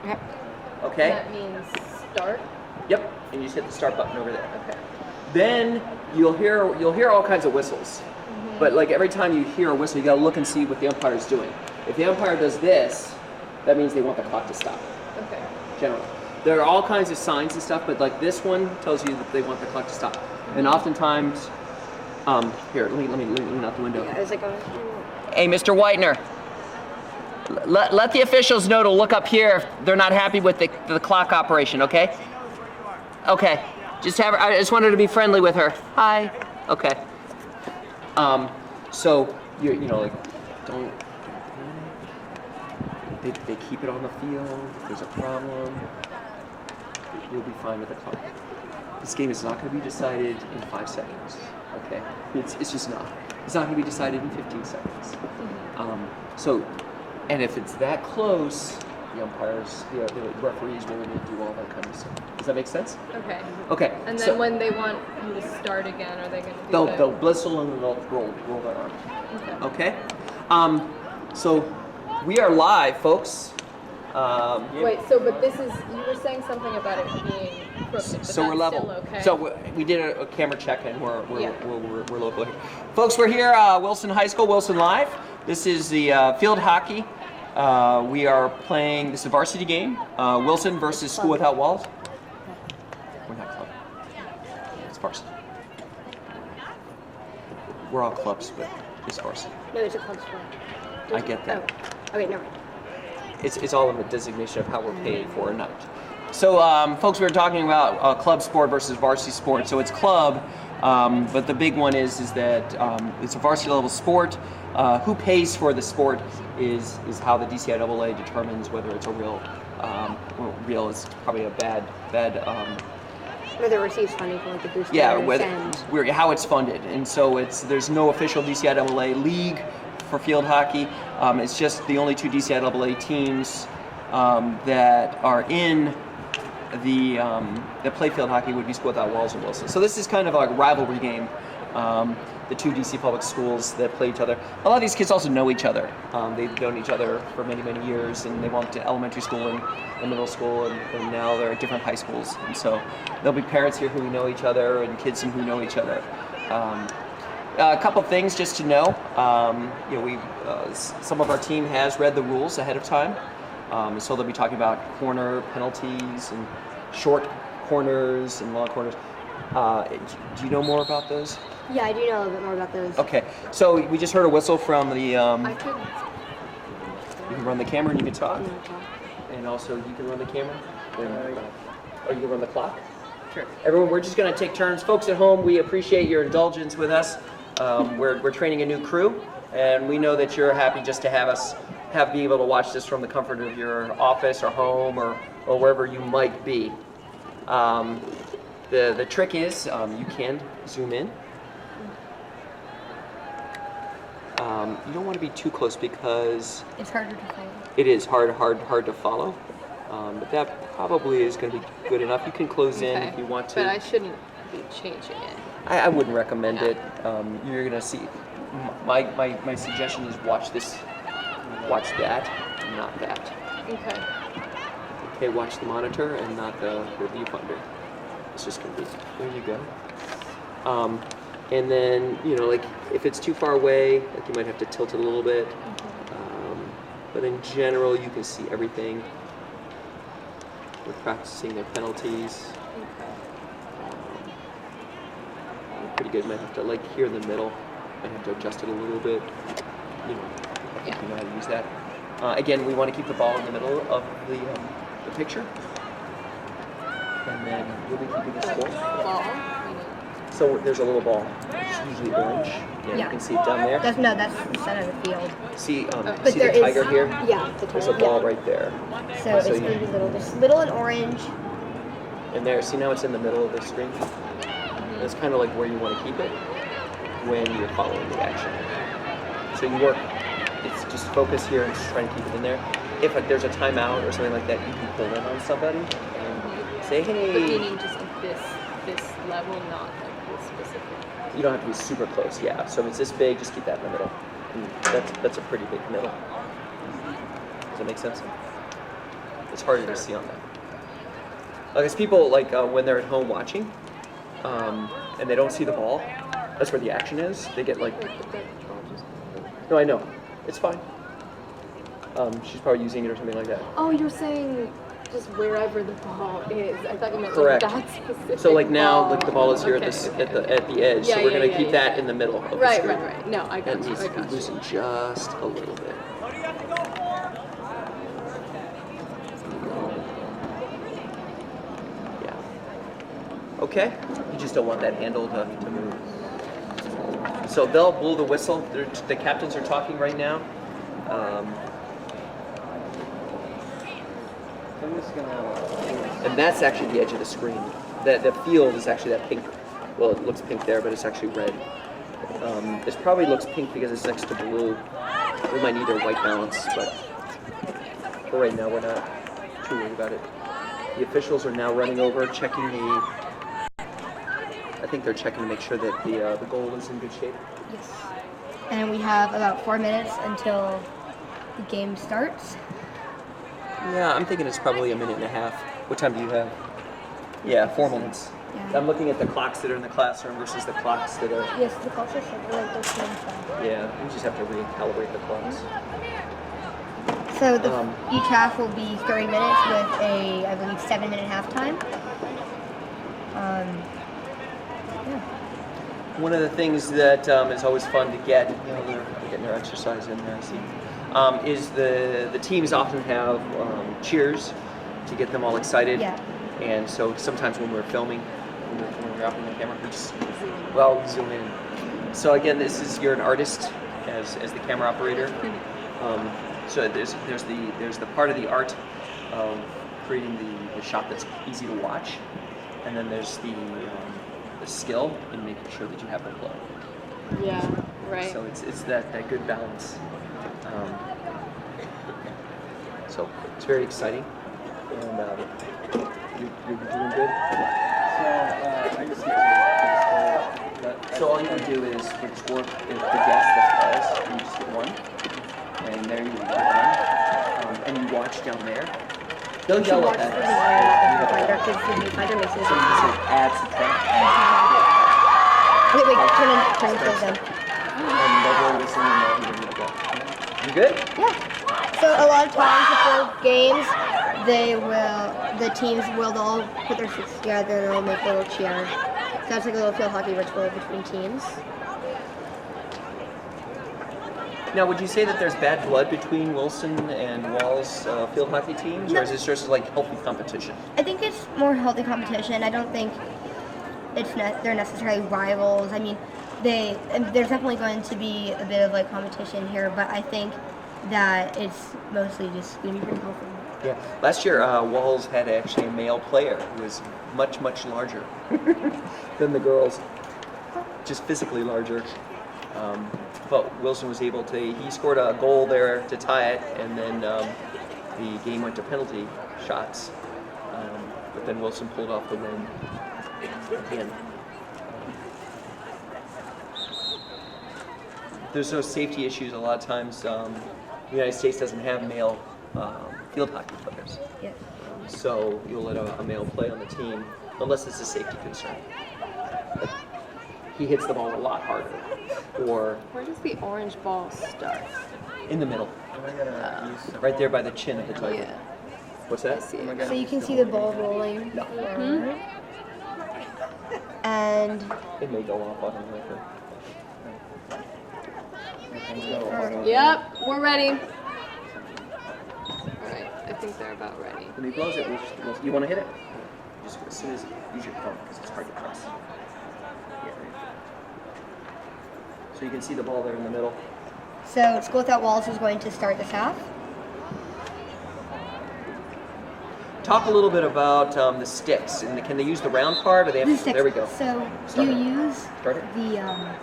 Okay. Okay? That means start? Yep, and you just hit the start button over there. Okay. Then you'll hear all kinds of whistles. But like every time you hear a whistle, you gotta look and see what the umpire is doing. If the umpire does this, that means they want the clock to stop. Okay. Generally. There are all kinds of signs and stuff, but like this one tells you that they want the clock to stop. And oftentimes, here, let me lean out the window. Yeah, I was like, Hey, Mr. Whitener, let the officials know to look up here if they're not happy with the clock operation, okay? Okay. Just have her, I just wanted to be friendly with her. Hi. Okay. So you know, like, don't panic. They keep it on the field. If there's a problem, you'll be fine with the clock. This game is not going to be decided in 5 seconds. Okay, it's just not. It's not going to be decided in 15 seconds. And if it's that close, the umpires, the referees will do all that kind of stuff. Does that make sense? Okay. Okay. And then when they want you to start again, are they going to do that? They'll blistle and they'll roll their arm. Okay. Okay? So we are live, folks. Wait, but this is, you were saying something about it being crooked, but so we're level. Still okay. So we did a camera check and we're local here. Folks, we're here, Wilson High School, Wilson Live. This is the field hockey. We are playing, this is a varsity game, Wilson versus School Without Walls. We're not club. It's varsity. We're all clubs, but it's varsity. no, it's a club sport. I get that. Oh, wait, never mind. It's all in the designation of how we're paid for a night. So, folks, we were talking about club sport versus varsity sport. So it's club, but the big one is that it's a varsity level sport. Who pays for the sport is how the DCIAA determines whether it's a real. Real is probably a bad. Whether it receives funding from like the boosters. Yeah, and how it's funded, and so there's no official DCIAA league for field hockey. It's just the only two DCIAA teams that are in that play field hockey would be School Without Walls and Wilson. So this is kind of like a rivalry game. The two DC public schools that play each other. A lot of these kids also know each other. They've known each other for many, many years, and they went to elementary school and middle school, and now they're at different high schools. And so there'll be parents here who know each other and kids who know each other. A couple things just to know. Some of our team has read the rules ahead of time, so they'll be talking about corner penalties and short corners and long corners. Do you know more about those? Yeah, I do know a little bit more about those. Okay, so we just heard a whistle from the. I could. You can run the camera and you can talk, and also you can run the camera, or you can run the clock. Sure. Everyone, we're just going to take turns. Folks at home, we appreciate your indulgence with us. We're training a new crew, and we know that you're happy just to be able to watch this from the comfort of your office or home or wherever you might be. The trick is you can zoom in. You don't want to be too close because It's harder to follow. it is hard to follow. But that probably is going to be good enough. You can close in if you want to. But I shouldn't be changing it. I wouldn't recommend it. You're going to see. My suggestion is watch that, not that. Okay. Okay, watch the monitor and not the viewfinder. It's just going to be, there you go. And then, like if it's too far away, like you might have to tilt it a little bit. But in general, you can see everything. We're practicing their penalties. Pretty good. Might have to, like here in the middle, might have to adjust it a little bit. I think you know how to use that. Again, we want to keep the ball in the middle of the picture. And then we'll be keeping the score. Ball. So there's a little ball. It's usually orange. Yeah. You can see it down there. That's the center of the field. See, But see there the tiger is, here? Yeah, the tiger. There's a ball right there. So it's going to be little in orange. And there, see now it's in the middle of the screen? That's kind of like where you want to keep it when you're following the action. So you work, it's just focus here and just try to keep it in there. If there's a timeout or something like that, you can pull in on somebody and say, hey. But meaning just like this level, not like this specific. You don't have to be super close, yeah. So if it's this big, just keep that in the middle. And that's a pretty big middle. Does that make sense? It's harder to see on that. Because people, like, when they're at home watching, and they don't see the ball, that's where the action is. They get, like... No, I know. It's fine. She's probably using it or something like that. Oh, you're saying just wherever the ball is. I thought you meant Correct. like that specific So, like, now, ball. like, the ball is here Okay, at the edge, so we're going to keep that in the middle of the Right, screen. right, right. No, I got And you. needs I to be got you. loosened just a little bit. Yeah. Okay. You just don't want that handle to move. So they'll blow the whistle. The captains are talking right now. And that's actually the edge of the screen. The field is actually that pink. Well, it looks pink there, but it's actually red. It probably looks pink because it's next to blue. We might need a white balance, but for right now, we're not too worried about it. The officials are now running over, checking I think they're checking to make sure that the goal is in good shape. Yes. And we have about 4 minutes until the game starts. Yeah, I'm thinking it's probably a minute and a half. What time do you have? Yeah, 4 minutes. Yeah. I'm looking at the clocks that are in the classroom versus the clocks that are... Yes, the clocks are set like 13:05. Yeah, we just have to recalibrate the clocks. So each half will be 30 minutes with a, I believe, 7-minute halftime. Yeah. One of the things that is always fun to get, they're getting their exercise in there, I see, is the teams often have cheers to get them all excited. Yeah. And so sometimes when we're filming, when we're operating the camera, we just, zoom in. So again, you're an artist as the camera operator. So there's the part of the art of creating the shot that's easy to watch, and then there's the skill in making sure that you have the flow. Yeah, right. So it's that good balance. So it's very exciting, and you're doing good. So all you can do is score the guess that falls, and you just get one. And there you go, and you watch down there. They'll yell at that. So you say add, subtract. Turn it towards them. And they'll go listening and they'll go. You good? Yeah. So a lot of times before games, the teams will all put their sticks together and they'll make a little cheer. So that's like a little field hockey ritual between teams. Now, would you say that there's bad blood between Wilson and Wall's field hockey teams, or is it just like healthy competition? I think it's more healthy competition. I don't think they're necessarily rivals. I mean, there's definitely going to be a bit of like competition here, but I think that it's mostly just going to be pretty healthy. Yeah. Last year, Walls had actually a male player who was much, much larger than the girls, just physically larger. But Wilson was able to, he scored a goal there to tie it, and then the game went to penalty shots. But then Wilson pulled off the win again. There's no safety issues a lot of times. The United States doesn't have male field hockey players. Yeah. So you'll let a male play on the team, unless it's a safety concern. Like, he hits the ball a lot harder. Or Where does the orange ball start? in the middle. Right there by the chin of the tiger. Yeah. What's I that? see it. So you can see the ball rolling forward. And It may go off on him later. Yep, we're ready. Alright, I think they're about ready. When he blows it, you want to hit it? Just as soon as use your phone, because it's hard to press. Yeah. So you can see the ball there in the middle. so School Without Walls is going to start this half. Talk a little bit about the sticks. And can they use the round part, or they have to? Sticks. There we go. So Start you it. use Start it. the Yeah.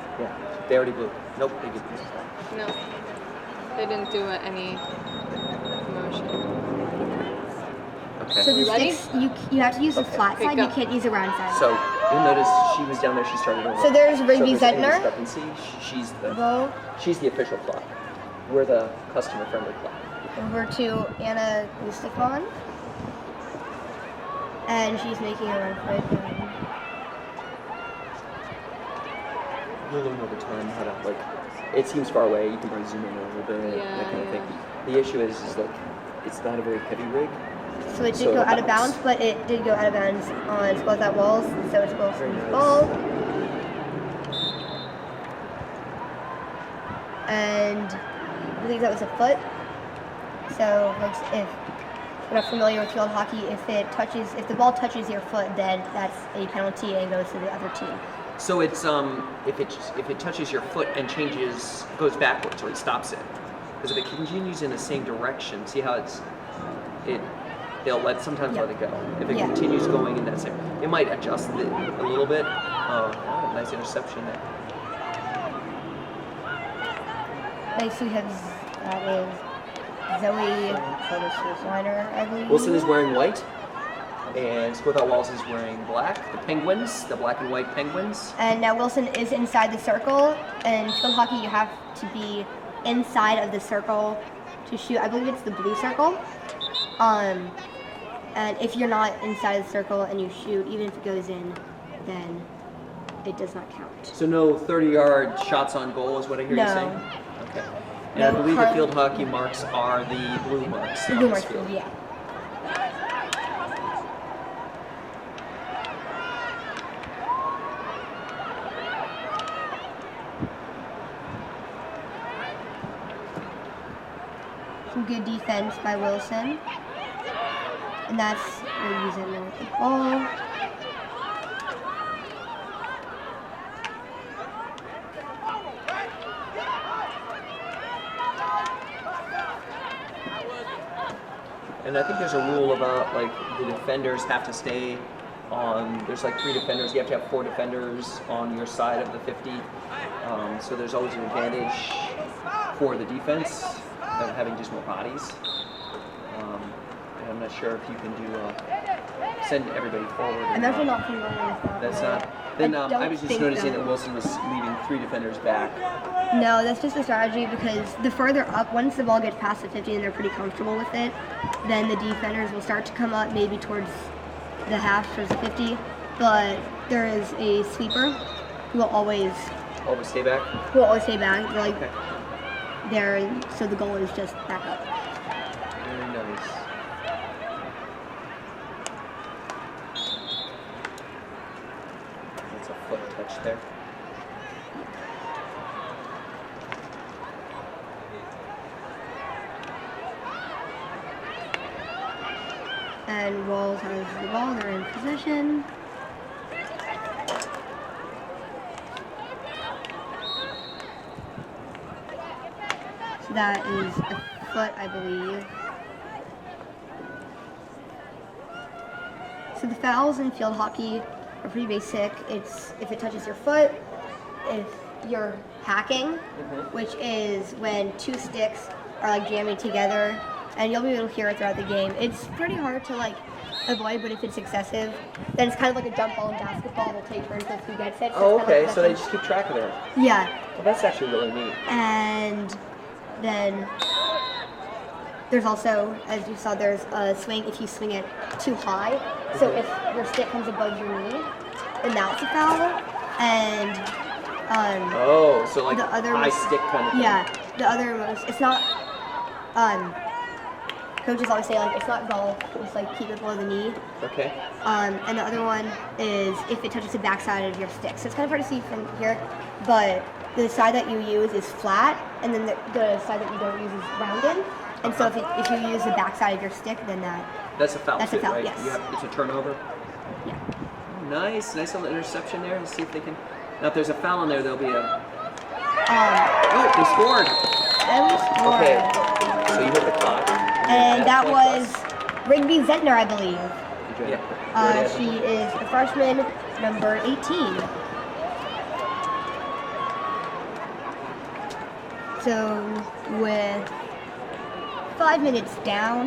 They already blew. Nope. They didn't. No, they didn't do any motion. Okay. so the You ready? sticks you have to use the flat Okay, side. go. You can't use the round side. So you'll notice she was down there. She started over. So there's Raby if there's any Zedner. discrepancy, Go she's the official clock. We're the customer-friendly clock. over to Anna Gustafon. And she's making a run for it. You'll learn over time how to, like, it seems far away, you can probably zoom in a little bit, Yeah, that kind of yeah. thing. The issue is like, it's not a very heavy rig. So it did So go it out of bounds, bounces. but it did go out of bounds on both that walls, so it's Very Wilson's nice. ball. And I believe that was a foot. So like, if you're not familiar with field hockey, if the ball touches your foot, then that's a penalty and goes to the other team. So it's if it touches your foot and goes backwards, or it stops it. Because if it continues in the same direction, see how they'll sometimes let it go. If it Yeah. continues going in that same, it might adjust it a little bit. Nice interception there. Next we have Zoe Weiner, I believe. Wilson is wearing white, and Without Walls is wearing black. The Penguins, the black and white Penguins. And now Wilson is inside the circle. And field hockey, you have to be inside of the circle to shoot. I believe it's the blue circle. And if you're not inside the circle and you shoot, even if it goes in, then it does not count. So no 30-yard shots on goal is what I hear you No. saying? Okay. And No I believe the hard- field hockey marks are the blue marks. The on blue this marks, field. yeah. Some good defense by Wilson. And that's where he's in there with the ball. And I think there's a rule about like the defenders have to stay on. There's like 3 defenders. You have to have 4 defenders on your side of the 50. So there's always an advantage for the defense of having just more bodies. And I'm not sure if you can do send everybody forward. or I'm actually not familiar with that. That's rule. not. Then I I don't was just think noticing that- that Wilson was leaving 3 defenders back. No, that's just a strategy because the further up, once the ball gets past the 50 and they're pretty comfortable with it, then the defenders will start to come up maybe towards the half, towards the 50. But there is a sweeper who will always Always stay back. stay back. They're like Okay. there, so the goal is just back up. Very nice. That's a foot touch there. And Walls has the ball. They're in position. So that is a foot, I believe. So the fouls in field hockey are pretty basic. It's if it touches your foot, if you're hacking, which is when 2 sticks are like jamming together, and you'll be able to hear it throughout the game. It's pretty hard to like avoid, but if it's excessive, then it's kind of like a jump ball in basketball. They'll take turns with who gets it. Oh, it's kind okay. of So they possession. just keep track of it. Yeah, Well, that's actually really neat. and then there's also, as you saw, there's a swing if you swing it too high. So if your stick comes above your knee, then that's a foul. And Oh, so like the other high was- stick kind of thing. yeah, the other most, it's not, coaches always say like it's not golf, just like keep it below the knee. Okay. And the other one is if it touches the backside of your stick. So it's kind of hard to see from here, but the side that you use is flat, and then the side that you don't use is rounded. And so if you use the backside of your stick, then That's a foul. That's a too, foul, right? yes. It's a turnover. yeah. Nice little interception there. Let's see if they can. Now, if there's a foul in there, there'll be a. Oh, they scored. That was four. Okay. So you hit the clock. And that Point was plus. Rigby Zentner, I believe. Yeah. She is a freshman, number 18. So with 5 minutes down,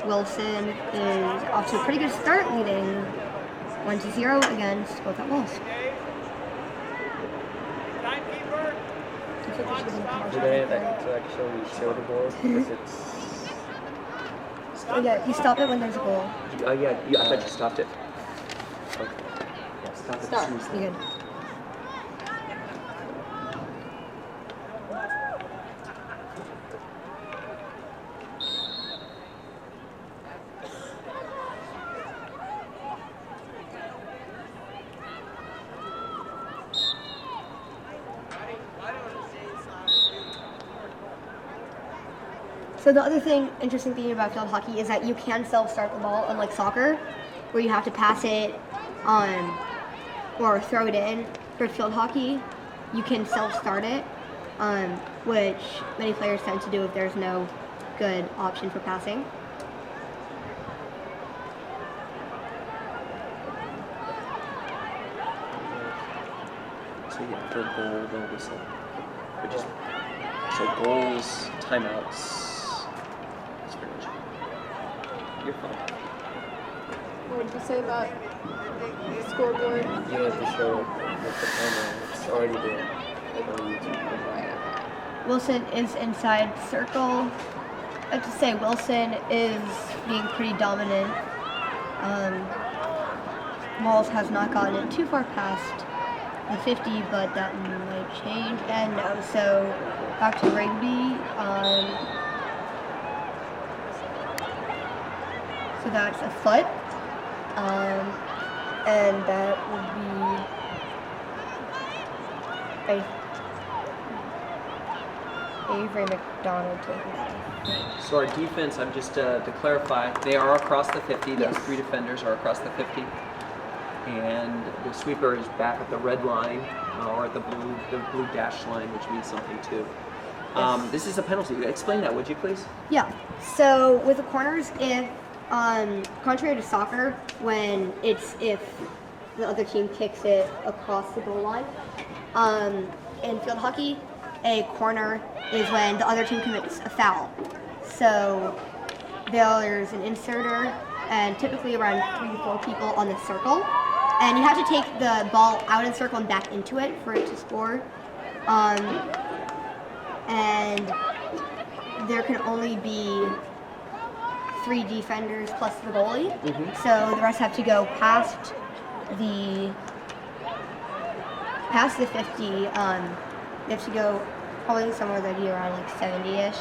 Wilson is off to a pretty good start, leading 1-0 against both at Wolves. Do they have that to actually show the board? Because it's Yeah, you stop it when there's a goal. Yeah, I thought you stopped it. Okay. Yeah, stop it. Start. Seriously. You good? So the other interesting thing about field hockey is that you can self-start the ball, unlike soccer, where you have to pass it, or throw it in. For field hockey, you can self-start it, which many players tend to do if there's no good option for passing. So yeah, for goal, they'll whistle. But just so goals, timeouts. Scrimmage. You're fine. What did you say about the scoreboard? You have to show with the camera. It's already there, like on YouTube. Right. Wilson is inside circle. I have to say Wilson is being pretty dominant. Walls has not gotten it too far past the 50, but that might change. And no, so back to Rigby. So that's a foot. And that would be Avery McDonald taking that. So our defense, I'm just to clarify, they are across the 50. Those Yes. 3 defenders are across the 50, and the sweeper is back at the red line or at the blue dashed line, which means something too. Yes. This is a penalty. Explain that, would you please? Yeah. So with the corners, if contrary to soccer, when if the other team kicks it across the goal line, in field hockey, a corner is when the other team commits a foul. So there's an inserter and typically around 3 to 4 people on the circle, and you have to take the ball out of the circle and back into it for it to score. And there can only be 3 defenders plus the goalie, so the rest have to go past the 50. They have to go probably somewhere that'd be around like 70-ish,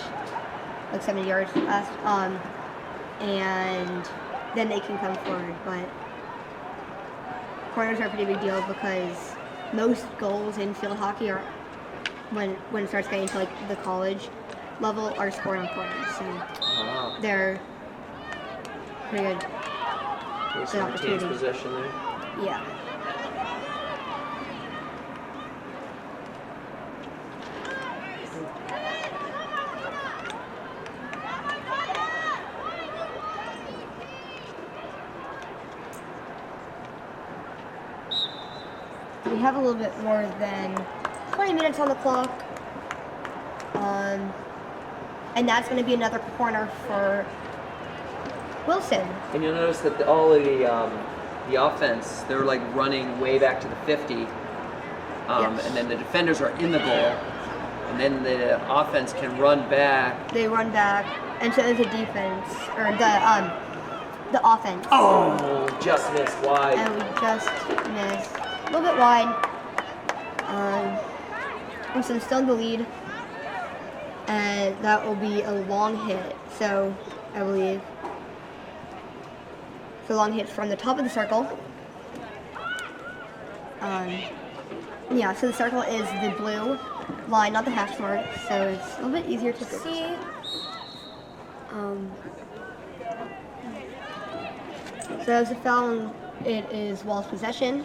like 70 yards past, and then they can come forward. But corners are a pretty big deal because most goals in field hockey are when it starts getting to like the college level are scored on corners, so they're pretty good. There's Good some retains opportunity. possession there. Yeah. We have a little bit more than 20 minutes on the clock. And that's going to be another corner for Wilson. And you'll notice that all of the offense, they're like running way back to the 50, Yes. and then the defenders are in the goal, and then the offense can run back. They run back, and so is the defense, or the offense. Oh, just missed wide. And we just missed. A little bit wide. Wilson's still in the lead. And that will be a long hit, so I believe. So long hit from the top of the circle. Yeah, so the circle is the blue line, not the hash mark, so it's a little bit easier to see. So that was a foul, and it is Wall's possession.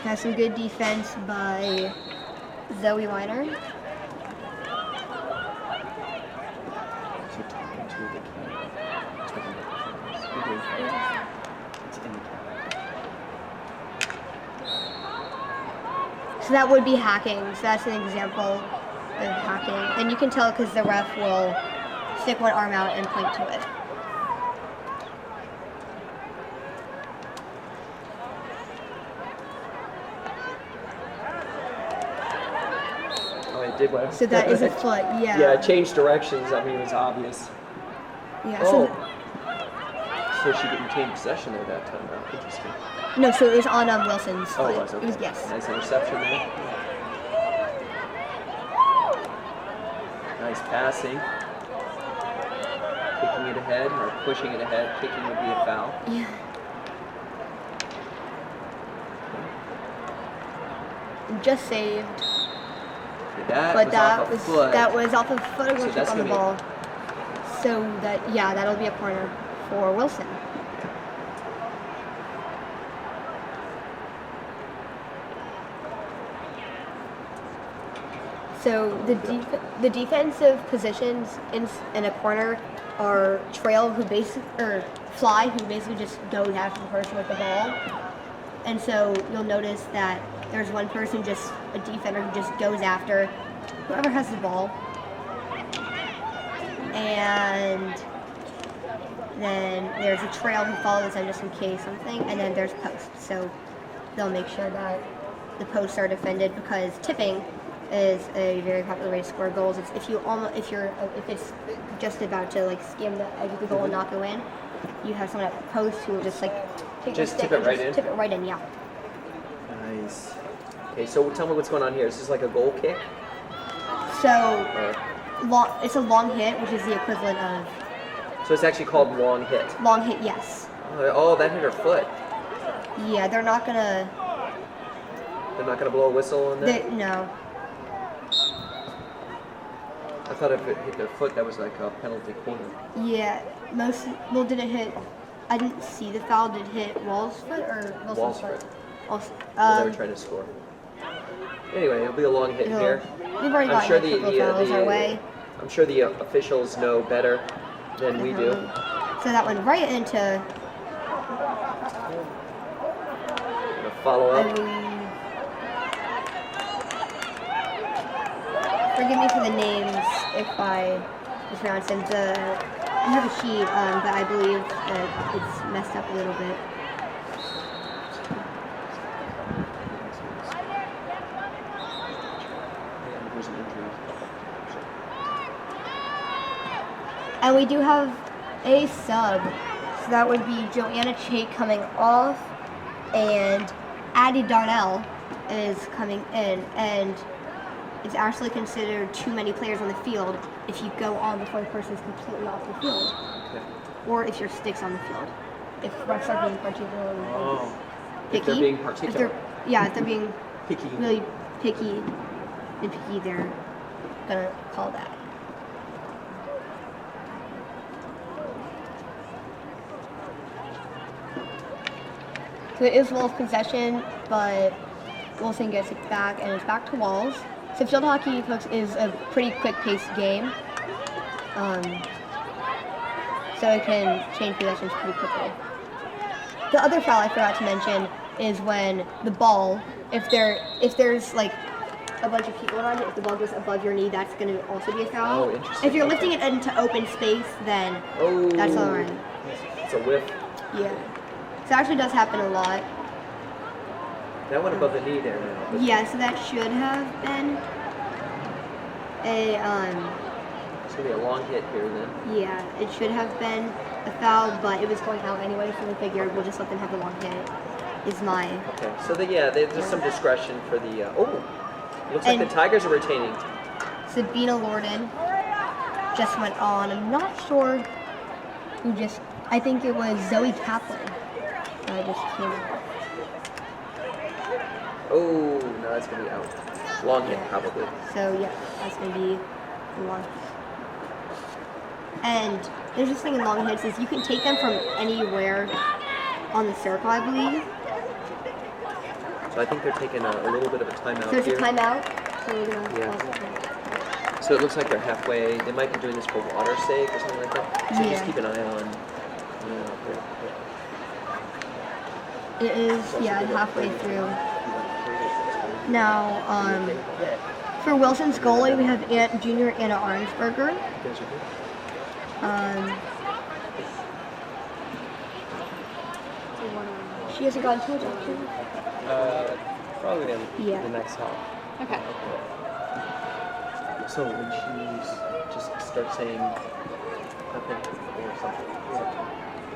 Has some good defense by Zoe Weiner. So talking to the it's in the So that would be hacking. So that's an example of hacking. And you can tell because the ref will stick one arm out and point to it. it did what? So that is a foot. Yeah. Yeah, it changed directions. I mean, it was obvious. Yeah. Oh. So she retained possession there that time. Oh, interesting. No, so it was on Wilson's Oh, foot. it was, okay. It was, yes. Nice interception there. Nice passing. Kicking it ahead, or pushing it ahead. Kicking would be a foul. Yeah. Just saved. Okay, that But was that off a was foot. that was off of foot So ownership that's on the gonna be- ball. So that'll be a corner for Wilson. So the defensive positions in a corner are Fly, who basically just goes after the person with the ball. And so you'll notice that there's one person, just a defender, who just goes after whoever has the ball. And then there's a trail who follows them just in case something, and then there's posts. So they'll make sure that the posts are defended, because tipping is a very popular way to score goals. It's if it's just about to like skim the edge of the goal and not go in, you have someone at the post who will just like take Just the stick tip it and right just in? tip it right in. Yeah. Nice. Okay, so tell me what's going on here. Is this like a goal kick? So Or, it's a long hit, which is the equivalent of so it's actually called long hit. long hit. Yes. Oh, that hit her foot. Yeah, they're not gonna. They're not going to blow a whistle on that? No. I thought if it hit their foot, that was like a penalty corner. Yeah, did it hit? I didn't see the foul. Did it hit Wall's foot or Wilson's Wall's foot? foot. Wall's. They were trying to score. Anyway, it'll be a long hit here. We've already I'm gotten sure a couple of fouls our way. I'm sure the officials know better than we do. So that went right into. Gonna follow up. Forgive me for the names if I mispronounce them. I have a sheet, but I believe that it's messed up a little bit. There's an injury. And we do have a sub. So that would be Joanna Chait coming off, and Addie Darnell is coming in. And it's actually considered too many players on the field if you go on before the person's completely off the field. Okay. Or if your stick's on the field. If refs are being particularly picky. If they're being particular. If they're being Picky. really picky, they're gonna call that. So it is Walls' possession, but Wilson gets it back, and it's back to Walls. So field hockey, folks, is a pretty quick-paced game. So it can change possessions pretty quickly. The other foul I forgot to mention is when the ball, if there's like a bunch of people around it, if the ball goes above your knee, that's going to also be a foul. Oh, interesting. If you're lifting it into open space, then that's all right. It's a whiff. Yeah. So it actually does happen a lot. That went above the knee there now. But Yeah, so that should have been a It's going to be a long hit here then. yeah, it should have been a foul, but it was going out anyway, so we figured we'll just let them have the long hit. Is my Okay, so there's some discretion for the. Looks like And- the Tigers are retaining. Sabina Lorden just went on. I'm not sure who just. I think it was Zoe Kaplan. Just came out. Oh, no, that's going to be out. Long hit, probably. So yeah, that's gonna be the long hit. And there's this thing in long hits is you can take them from anywhere on the circle, I believe. So I think they're taking a little bit of a timeout So it's a here. timeout. So we're gonna Yeah. pause it. So it looks like they're halfway. They might be doing this for water's sake or something like that. So just Yeah. keep an eye on. It is, yeah, halfway through. Now, for Wilson's goalie, we have Junior Anna Arnsberger. She hasn't gotten to ejection. Probably in Yeah. the next half. Okay. So when she just starts saying purple or something,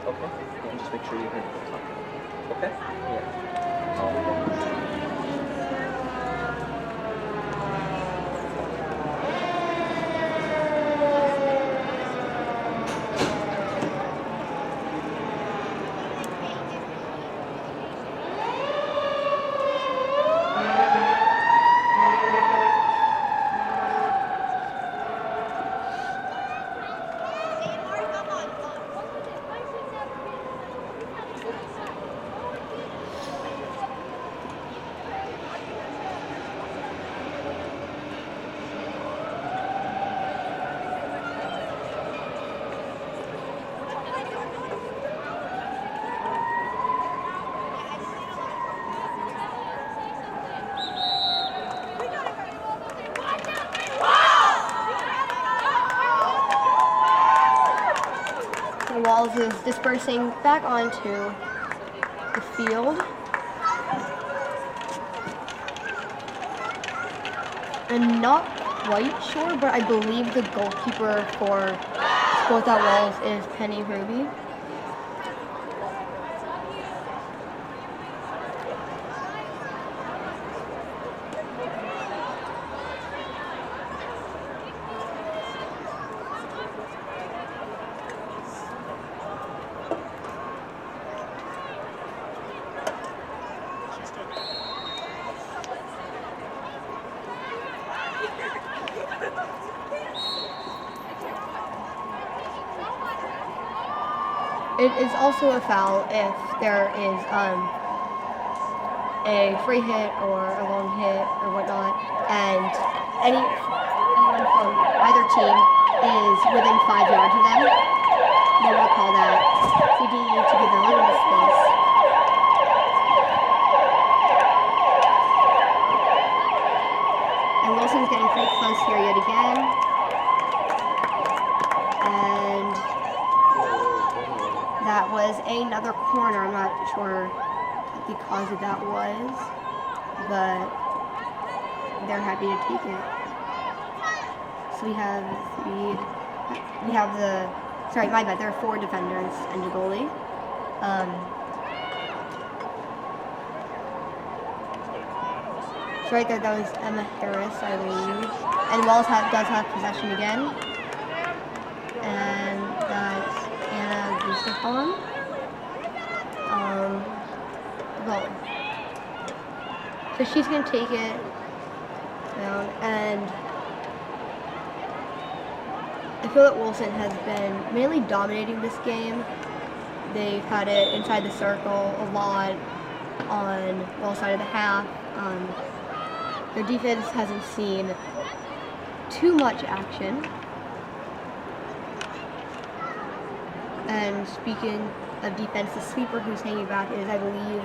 okay, you can just make sure you hear the talk. Okay? Yeah. The Walls is dispersing back onto the field. I'm not quite sure, but I believe the goalkeeper for both that Walls is Penny Ruby. It is also a foul if there is a free hit or a long hit or whatnot, and anyone from either team is within 5 yards of them. They will call that CD to give them a little bit of space. And Wilson's getting pretty close here yet again. And that was another corner. I'm not sure what the cause of that was, but they're happy to take it. So there are 4 defenders and a goalie. So right there, that was Emma Harris, I believe. And Wells does have possession again. And that's Anna Gustafon. Goal. So she's going to take it down, and I feel that Wilson has been mainly dominating this game. They've had it inside the circle a lot on Wells' side of the half. Their defense hasn't seen too much action. And speaking of defense, the sweeper who's hanging back is, I believe,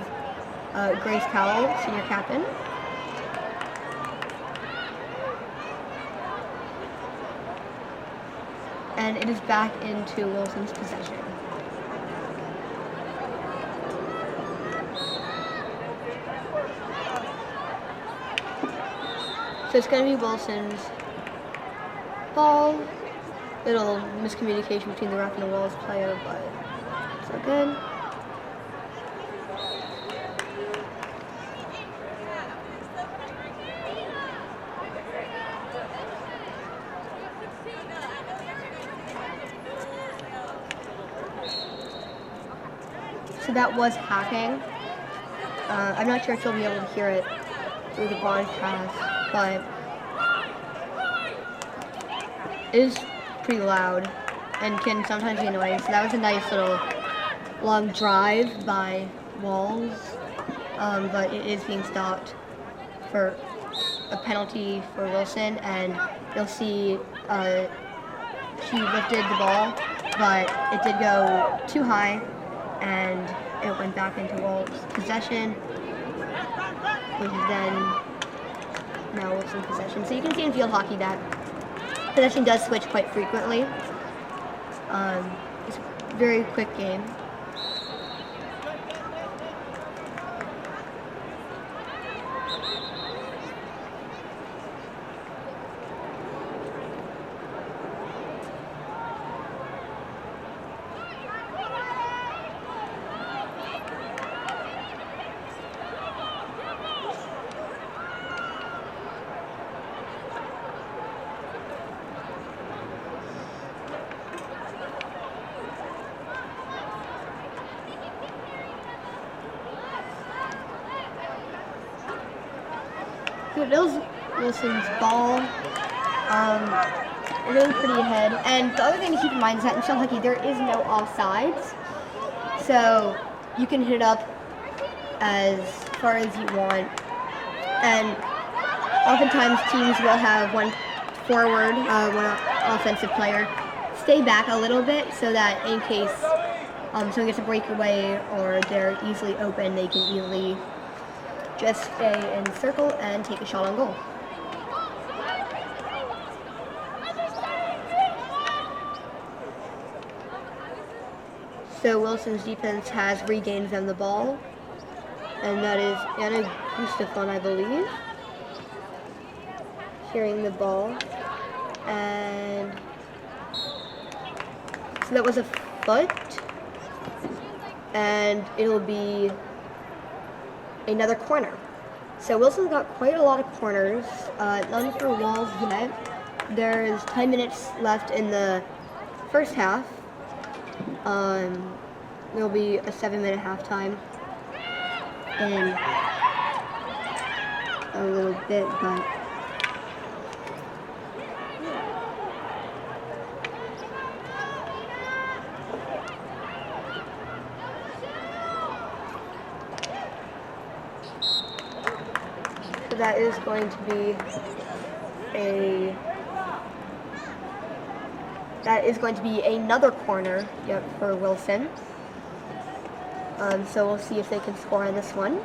Grace Cowell, senior captain. And it is back into Wilson's possession. So it's going to be Wilson's ball. Little miscommunication between the ref and the Wells player, but it's all good. So that was hacking. I'm not sure if you'll be able to hear it through the broadcast, but it is pretty loud and can sometimes be annoying. So that was a nice little long drive by Walls, but it is being stopped for a penalty for Wilson, and you'll see she lifted the ball, but it did go too high and it went back into Walls' possession, which is then now Wilson's possession. So you can see in field hockey that possession does switch quite frequently. It's a very quick game. it is Wilson's ball. We're getting pretty ahead. And the other thing to keep in mind is that in field hockey there is no offsides. So you can hit it up as far as you want. And oftentimes teams will have one forward, one offensive player stay back a little bit so that in case someone gets a breakaway or they're easily open, they can easily just stay in circle and take a shot on goal. So Wilson's defense has regained them the ball, and that is Anna Gustafson, I believe, carrying the ball, and so that was a foot, and it'll be another corner. So Wilson's got quite a lot of corners, none for Walls yet. There's 10 minutes left in the first half. There'll be a 7-minute halftime in a little bit, but so that is going to be another corner, for Wilson. So we'll see if they can score on this one.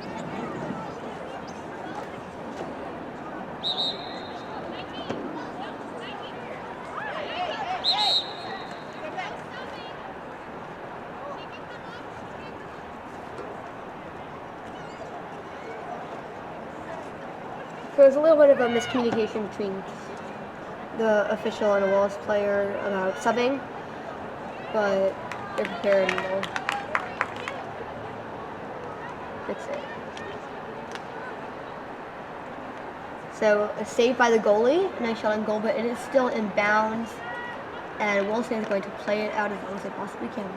So there's a little bit of a miscommunication between the official and a Walls player about subbing, but they're prepared and they'll fix it. So a save by the goalie, nice shot on goal, but it is still in bounds, and Wilson is going to play it out as long as they possibly can.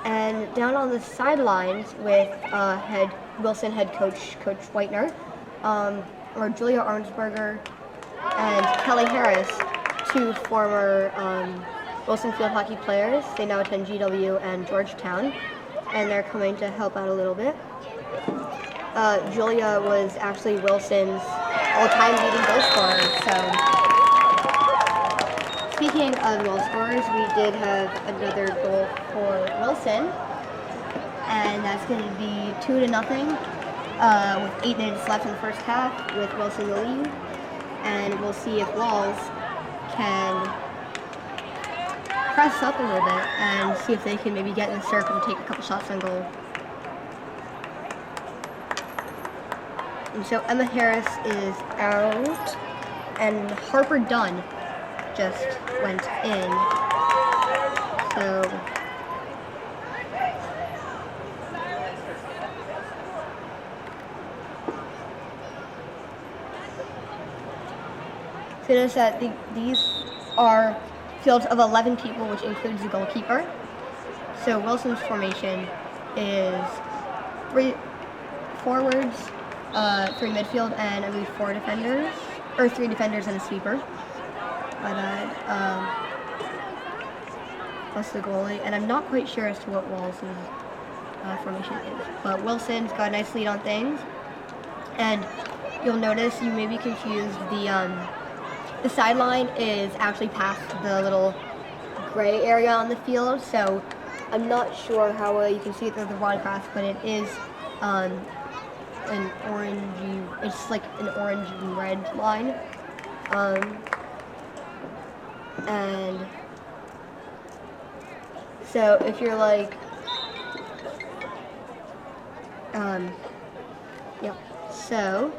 And down on the sidelines with Wilson head coach Whitener, are Julia Arnsberger and Kelly Harris, two former Wilson field hockey players. They now attend GW and Georgetown, and they're coming to help out a little bit. Julia was actually Wilson's all-time leading goal scorer. So, speaking of goal scorers, we did have another goal for Wilson, and that's going to be 2-0 with 8 minutes left in the first half, with Wilson the lead. And we'll see if Walls can press up a little bit and see if they can maybe get in the circle and take a couple shots on goal. And so Emma Harris is out, and Harper Dunn just went in. So notice that these are fields of 11 people, which includes the goalkeeper. So Wilson's formation is 3 forwards, 3 midfield, and I believe 4 defenders, or 3 defenders and a sweeper. My bad. Plus the goalie, and I'm not quite sure as to what Walls' formation is. But Wilson's got a nice lead on things, and you'll notice you may be confused. The sideline is actually past the little gray area on the field, so I'm not sure how well you can see it through the broadcast, but it is an orangey, it's like an orange and red line. And so if you're like, yeah, so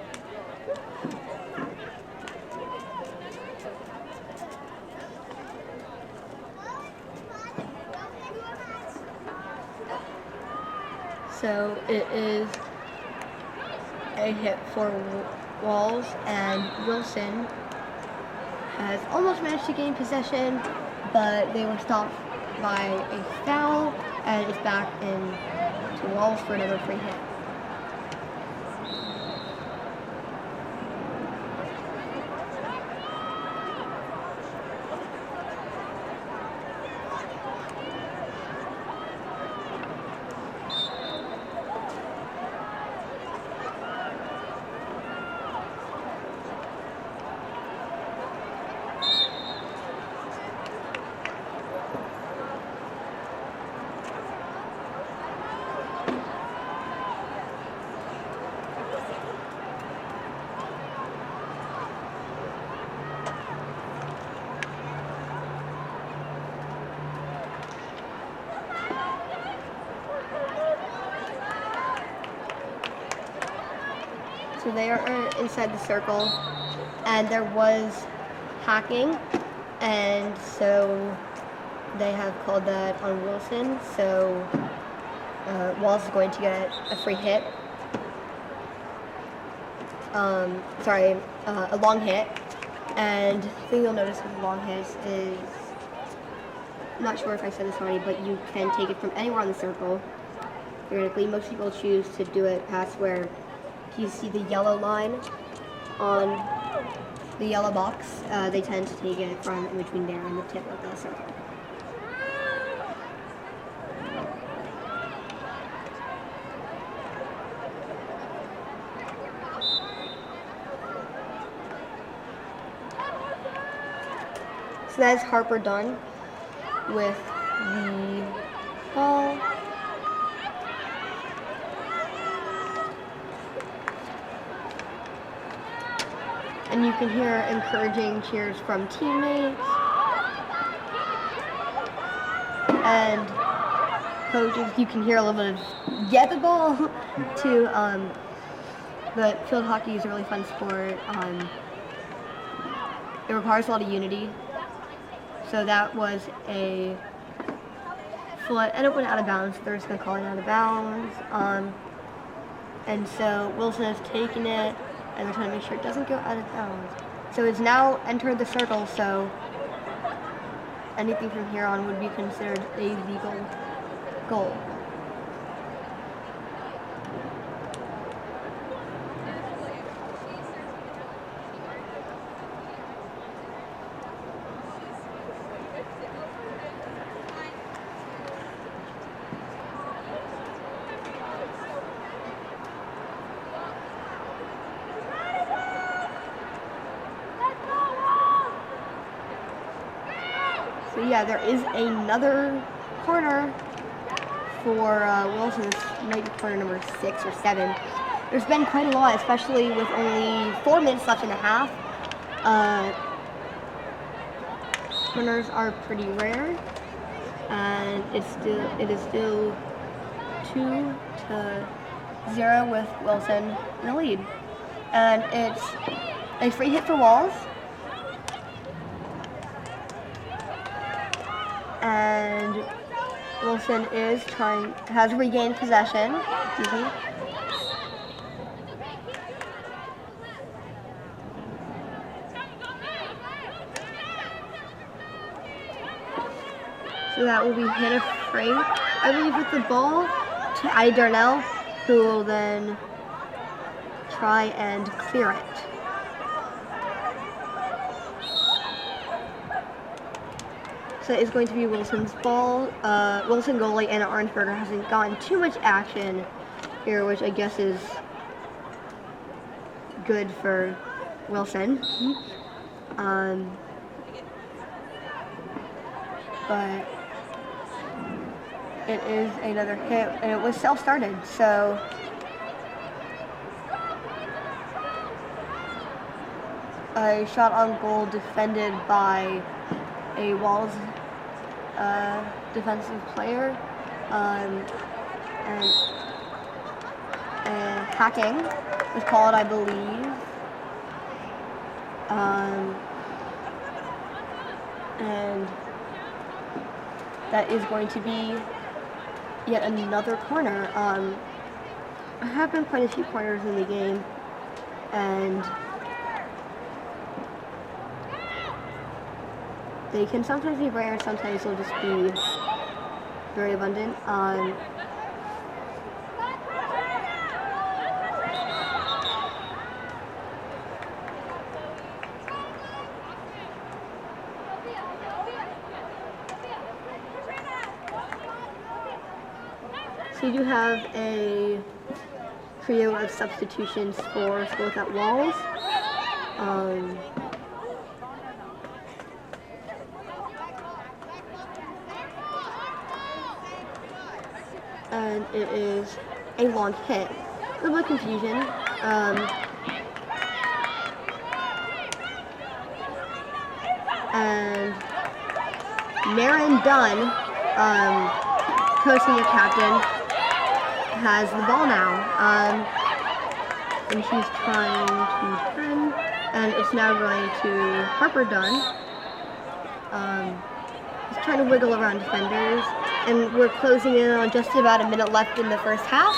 So it is a hit for Walls, and Wilson has almost managed to gain possession, but they were stopped by a foul, and it's back in to Walls for another free hit. So they are inside the circle, and there was hacking, and so they have called that on Wilson. So Walls is going to get a free hit. A long hit. And the thing you'll notice with long hits is, I'm not sure if I said this already, but you can take it from anywhere on the circle. Theoretically, most people choose to do it past where you see the yellow line on the yellow box. They tend to take it from in between there and the tip of the circle. So that is Harper done with the ball. And you can hear encouraging cheers from teammates and coaches. You can hear a little bit of "get the ball" to but field hockey is a really fun sport. It requires a lot of unity. So that was a foot, and it went out of bounds. They're just going to call it out of bounds. And so Wilson has taken it, and they're trying to make sure it doesn't go out of bounds. So it's now entered the circle, so anything from here on would be considered a legal goal. So yeah, there is another corner for Wilson. This might be corner number 6 or 7. There's been quite a lot, especially with only 4 minutes left in the half. Corners are pretty rare, and it is still 2-0 with Wilson in the lead. And it's a free hit for Walls. And Wilson has regained possession. Excuse me. So that will be Hannah Frank, I believe, with the ball to I. Darnell, who will then try and clear it. So it's going to be Wilson's ball. Wilson goalie Anna Arnsberger hasn't gotten too much action here, which I guess is good for Wilson. But it is another hit, and it was self-started, so a shot on goal defended by a Walls defensive player, and hacking was called, I believe, and that is going to be yet another corner. There have been quite a few corners in the game, and they can sometimes be rare, sometimes they'll just be very abundant. So you do have a trio of substitutions for School Without Walls. And it is a long hit. A little bit of confusion. And Marin Dunn, co-senior captain, has the ball now. And she's trying to turn, and it's now going to Harper Dunn. He's trying to wiggle around defenders, and we're closing in on just about a minute left in the first half.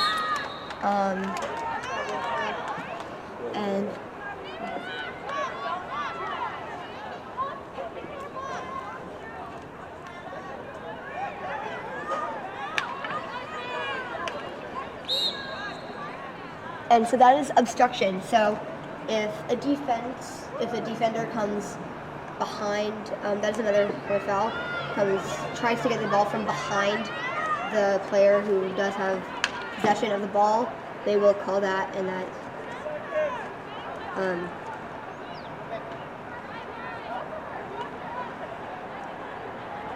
And so that is obstruction. So if a defender comes behind, that is another foul, tries to get the ball from behind the player who does have possession of the ball, they will call that, and that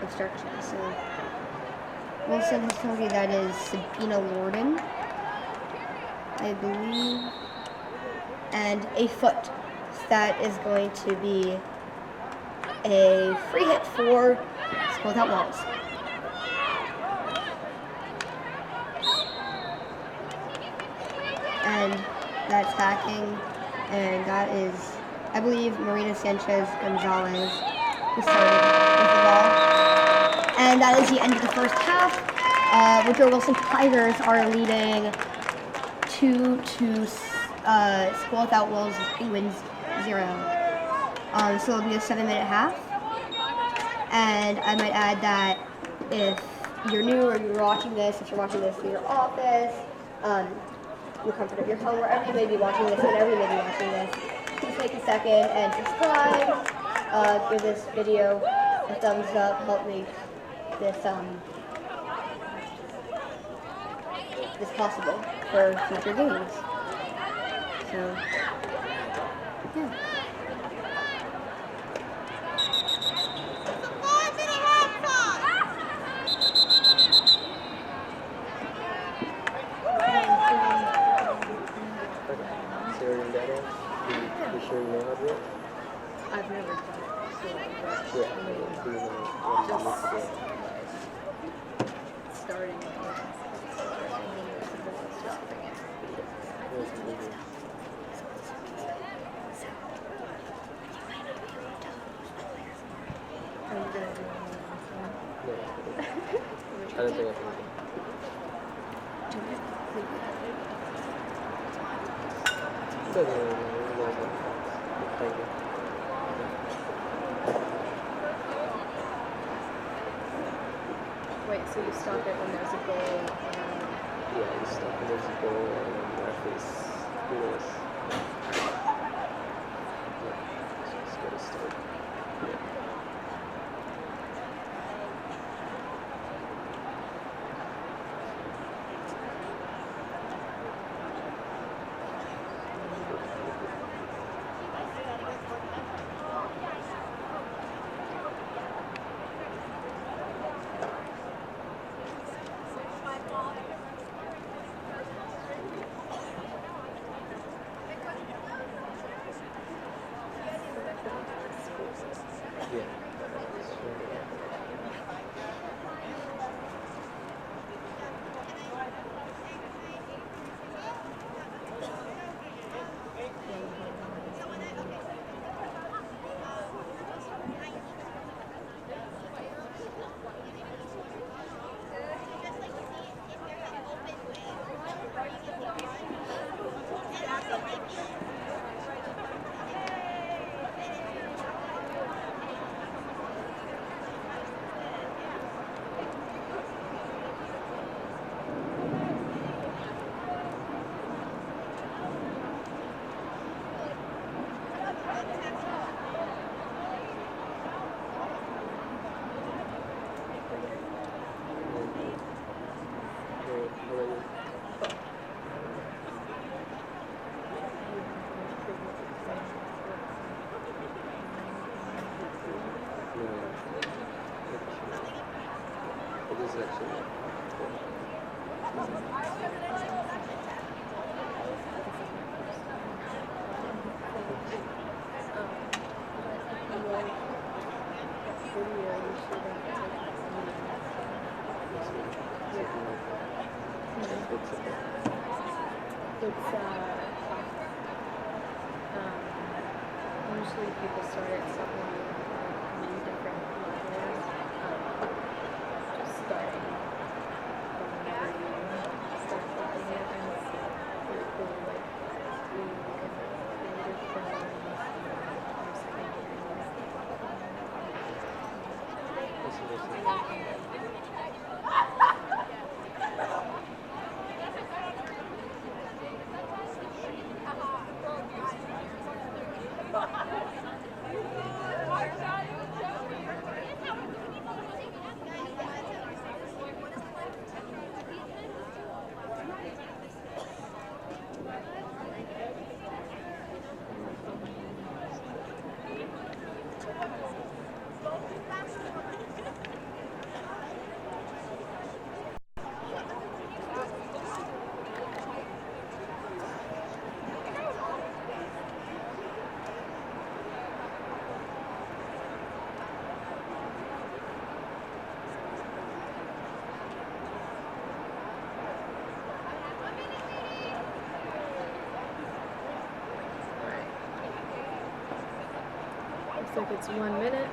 obstruction. So Wilson has told me that is Sabina Lorden, I believe, and a foot. So that is going to be a free hit for School Without Walls. And that's hacking, and that is, I believe, Marina Sanchez Gonzalez who started with the ball. And that is the end of the first half. Woodrow Wilson Tigers are leading 2-2 School Without Walls Penguins 0. So it'll be a 7-minute half. And I might add that if you're new or you're watching this, if you're watching this in your office, your comfort of your home, wherever you may be watching this, whenever you may be watching this, please take a second and subscribe. Give this video a thumbs up. Help make this this possible for future games. So, yeah. I've never done it. So, starting it. I don't think I can. Thank you. Wait, so you stop it when there's a goal? Yeah, you stop when there's a goal and then the ref is goalless. Yeah, just go to start. Yeah. this is actually Usually people start at something many different levels. Just starting from whenever you start looking at them, it's pretty cool. Like creative films, looks like it's 1 minute.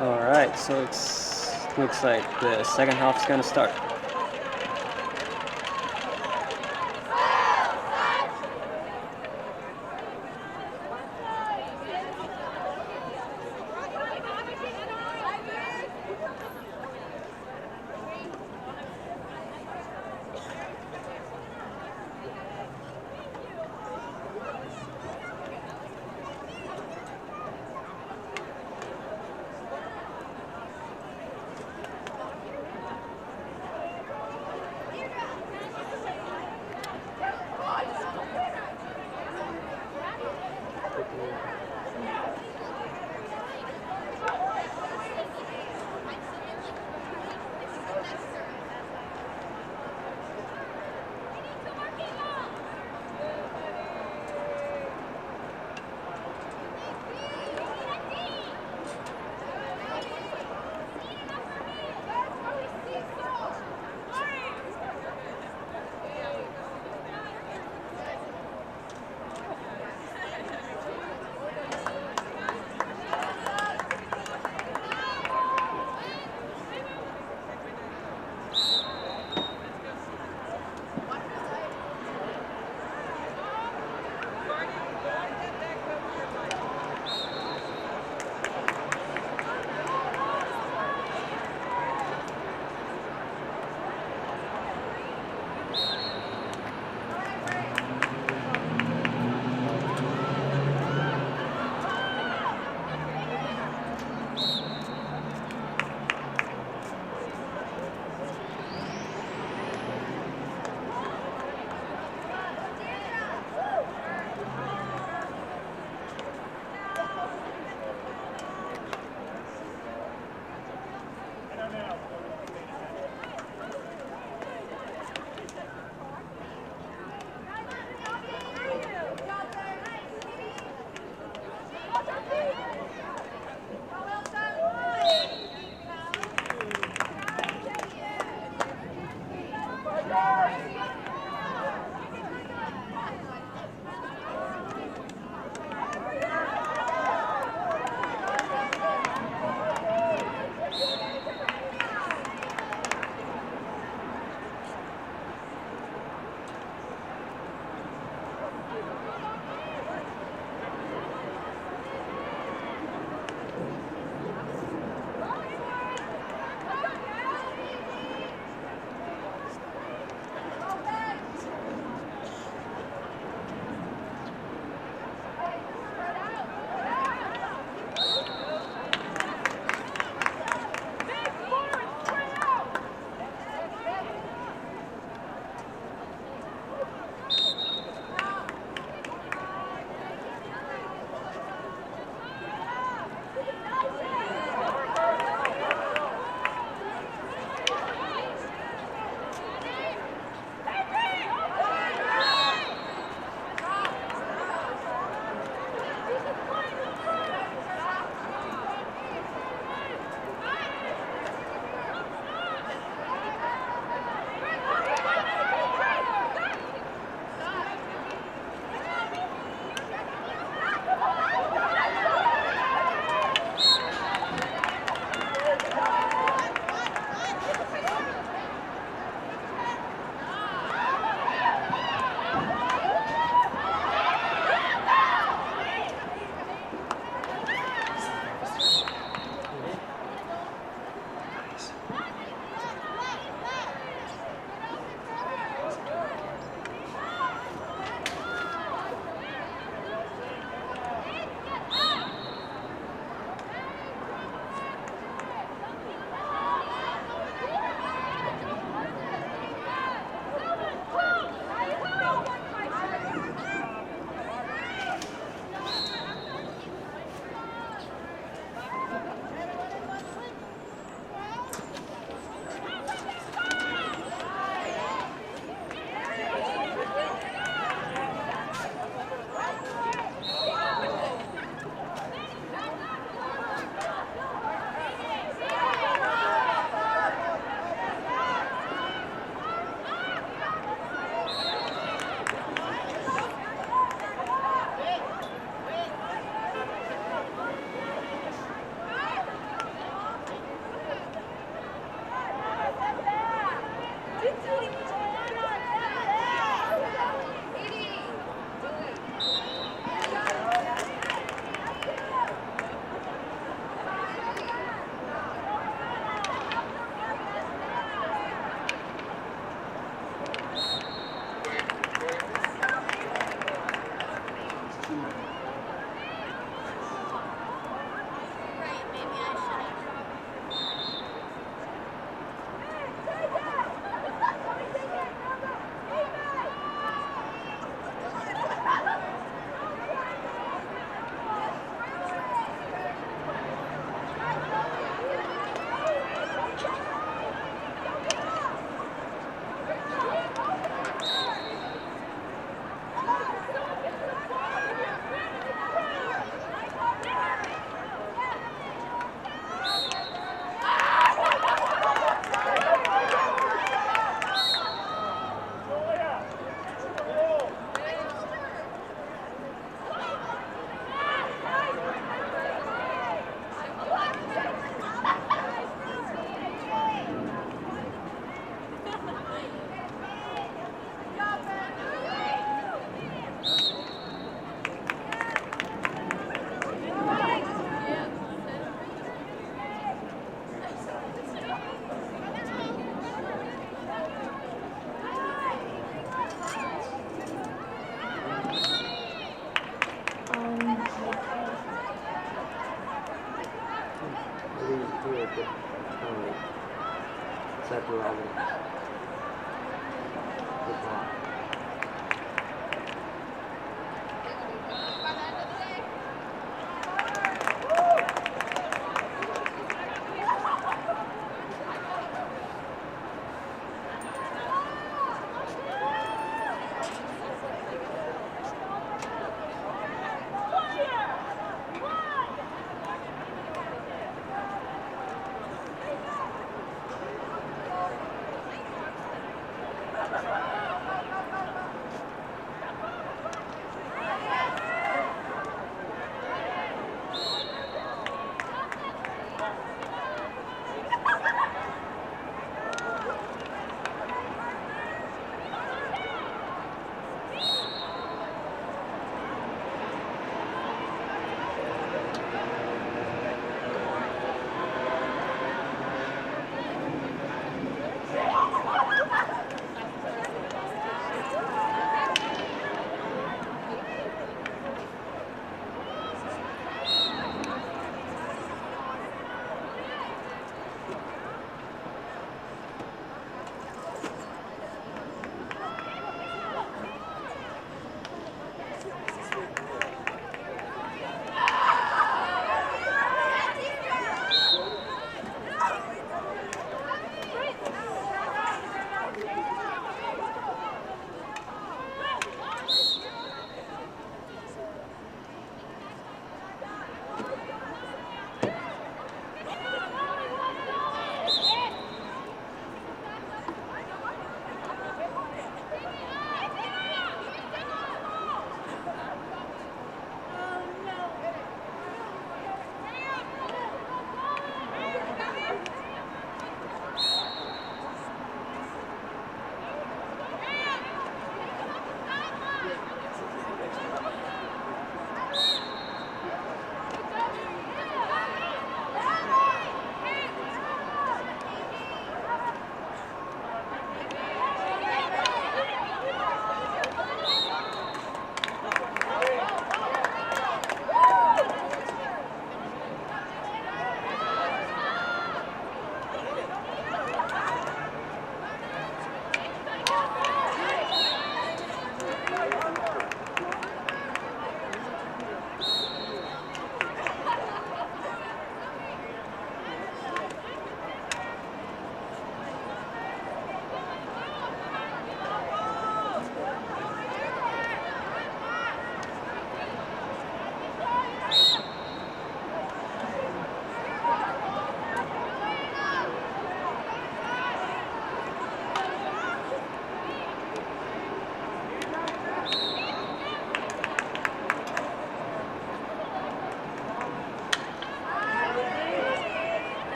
all right. So looks like the second half is gonna start. evidence. Good ball.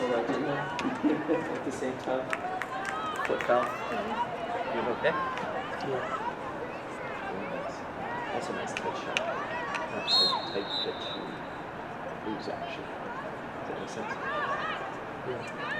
wrestle right in there at the same time. Foot fell. You okay? Yeah. That's a nice tight shot. Not so tight that you lose action. Does that make sense? Yeah.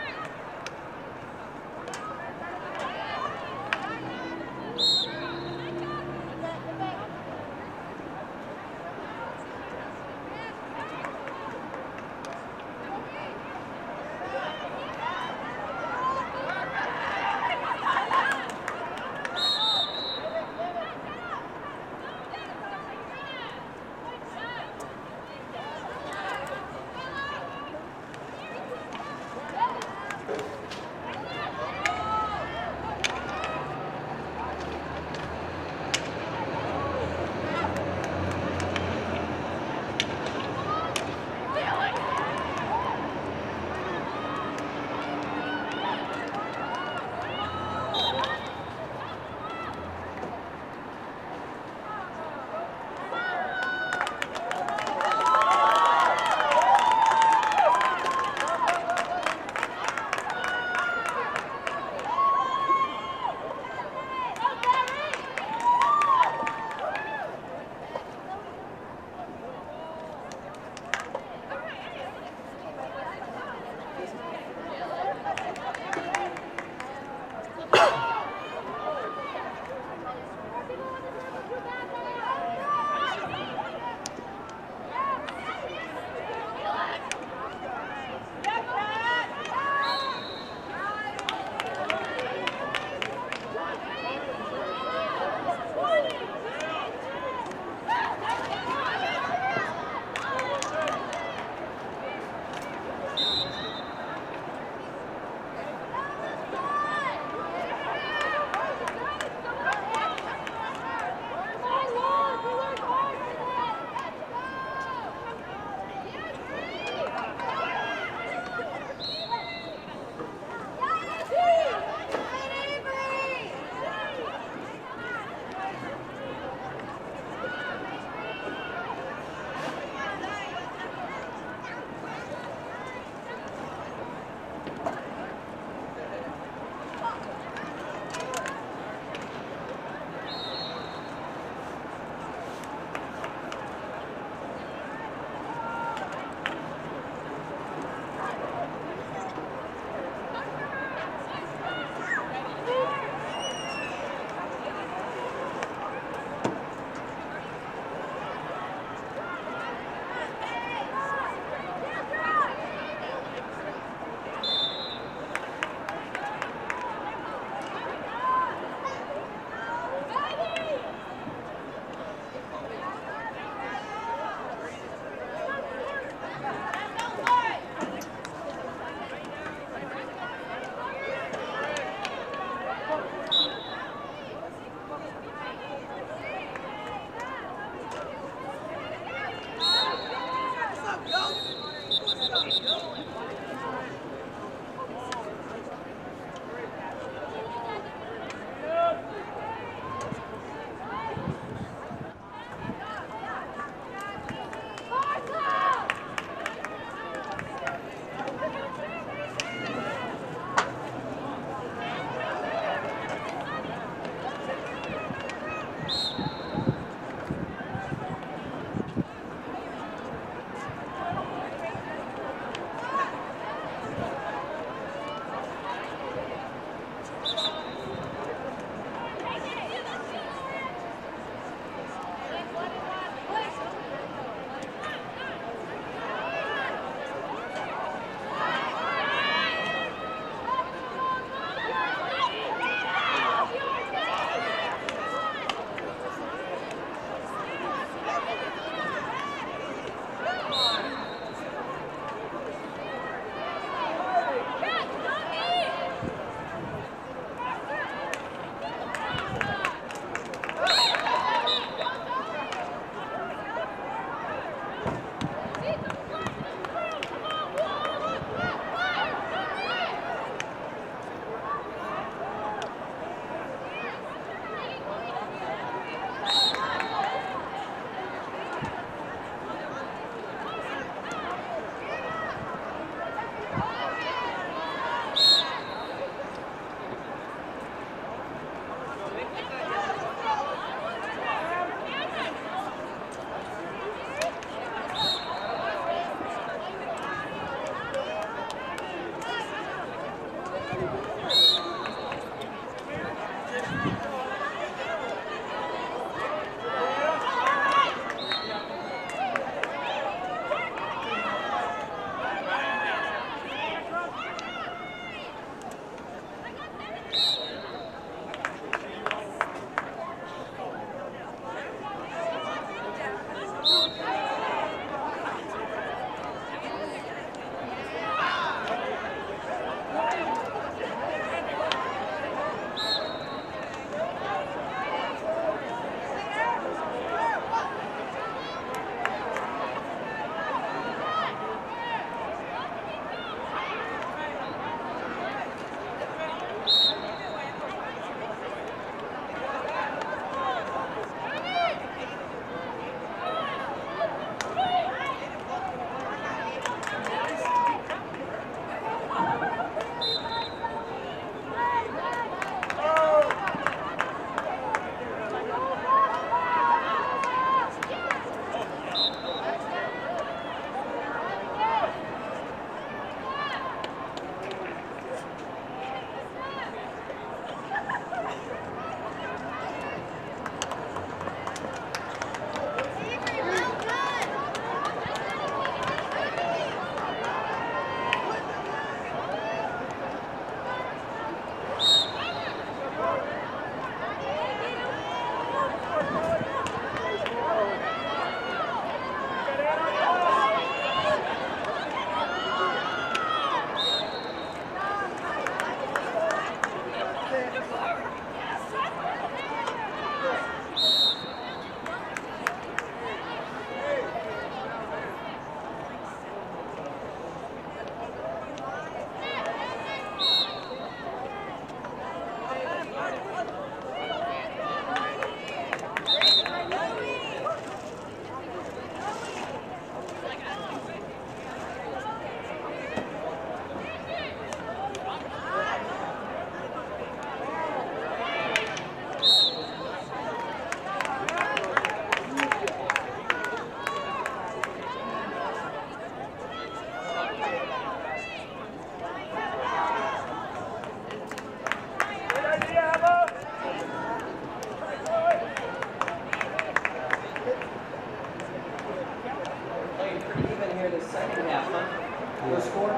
No score?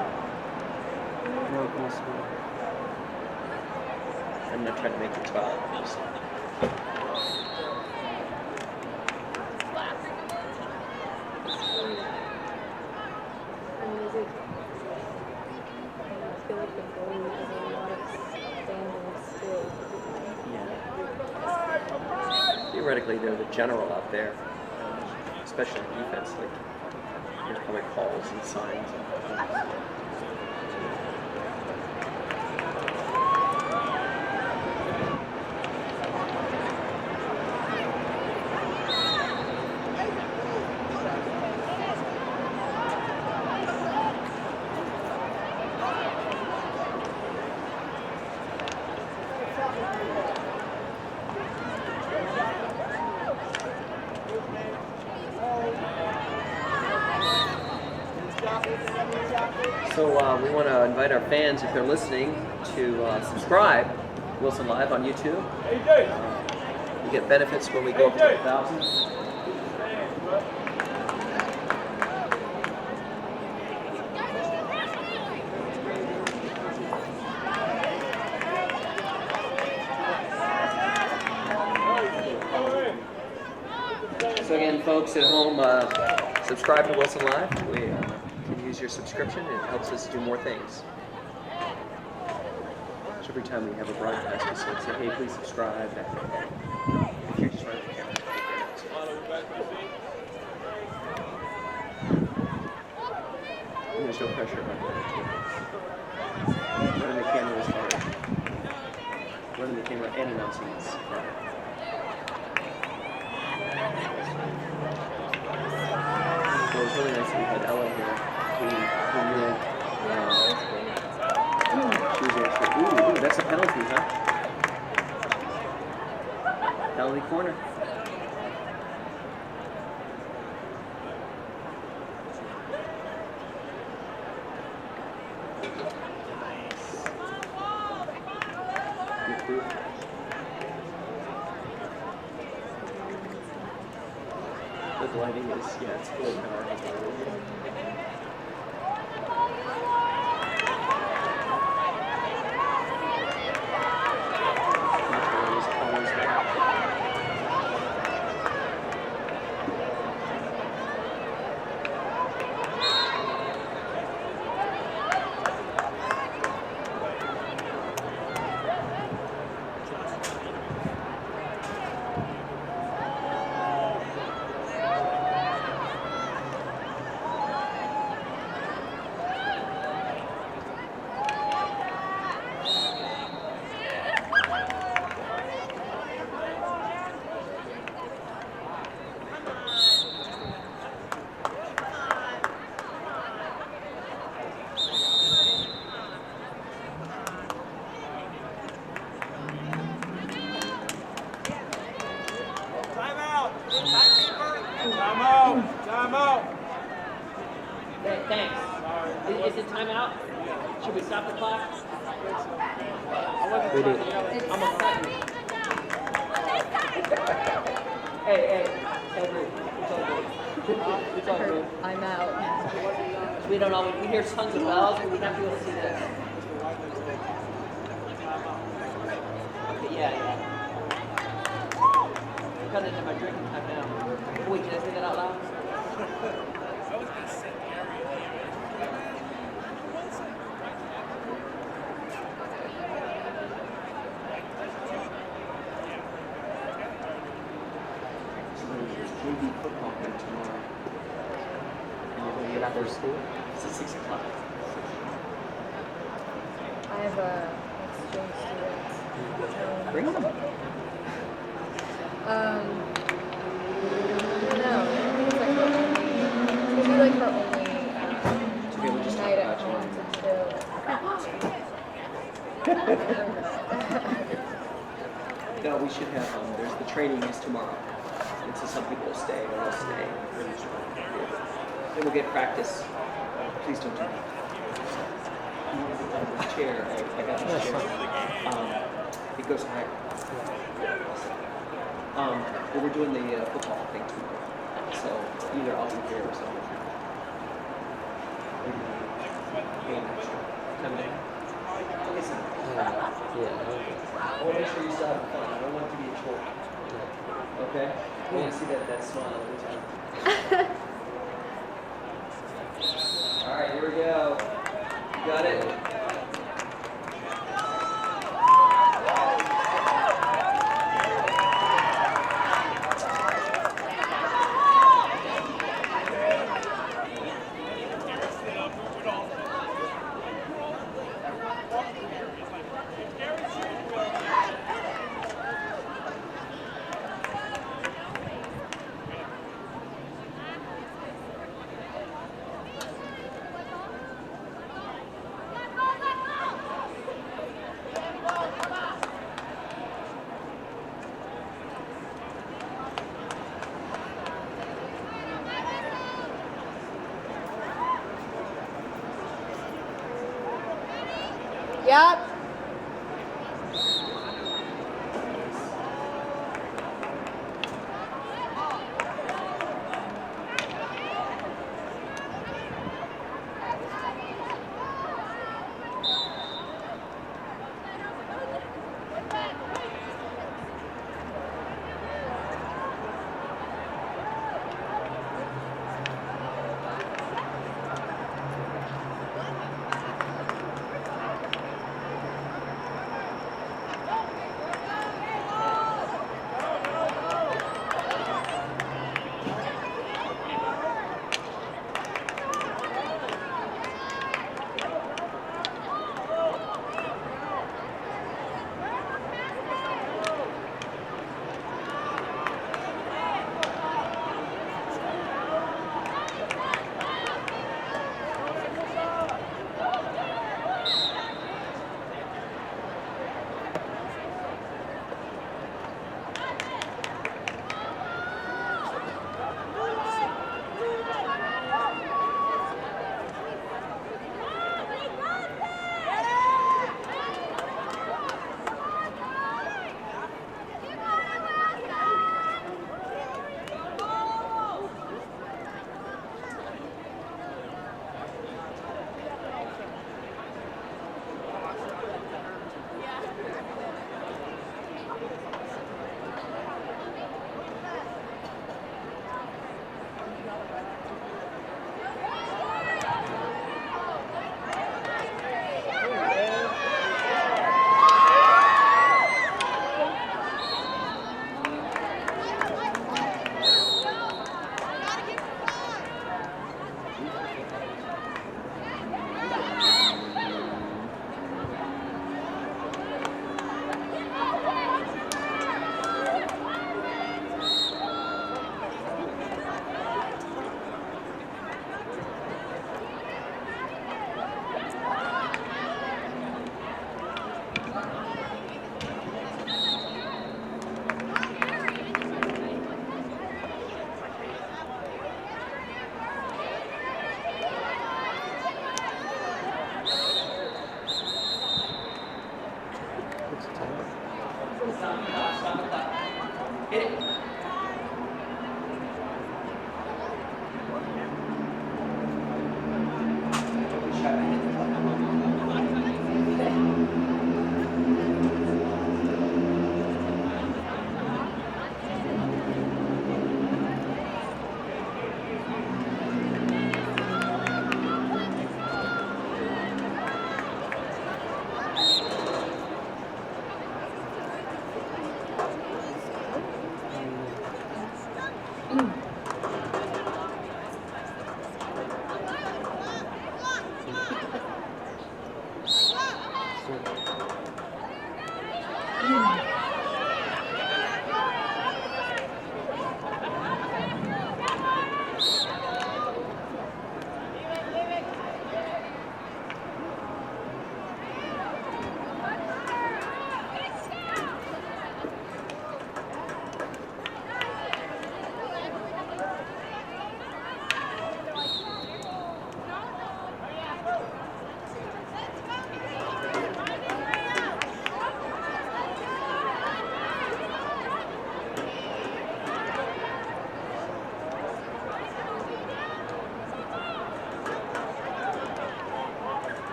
No score. I'm not trying to make it 12. Just, I mean, is it? I feel like the goalie has a lot of standards still. yeah. Theoretically, they're the general out there, especially in defense. Like, there's probably calls and signs. So we want to invite our fans, if they're listening, to subscribe to Wilson Live on YouTube. We get benefits when we go up to 1,000. So again, folks at home, subscribe to Wilson Live. We can use your subscription. It helps us do more things. So every time we have a broadcast, we say, hey, please subscribe. If you're just running the camera, and there's no pressure on it. Running the camera is hard. Running the camera and announcing is hard. So it was really nice that we had Ella here. She was there. Ooh, that's a penalty, huh? Penalty corner. Good group. The lighting is, yeah, it's really powerful. Thanks. Is it timeout? Should we stop the clock? We did. I'm a cut. Hey, dude. It's all good. It's all good. I'm out. We don't always, we hear tons of bells, but we have to be able to see this. Okay, yeah. I'm cutting into my drinking time now. Wait, did I say that out loud? JV football game tomorrow. And you're going to get out there school? It's at 6 o'clock. I have a exchange student. Bring them. No, I think it's like her only. It's gonna be like her only To be able to just talk night at about home to chill. No, we should have, there's the training is tomorrow. And so some people will stay or they'll stay. Then we'll get practice. Please don't do that. The chair, I got this chair. It goes higher. But we're doing the football thing tomorrow. So either I'll be here or someone. pay an extra 10 days. Okay, so Yeah. I want to make sure you still have fun. I don't want it to be a chore. Okay? I want to see that smile every time. All right, here we go. You got it? Yep.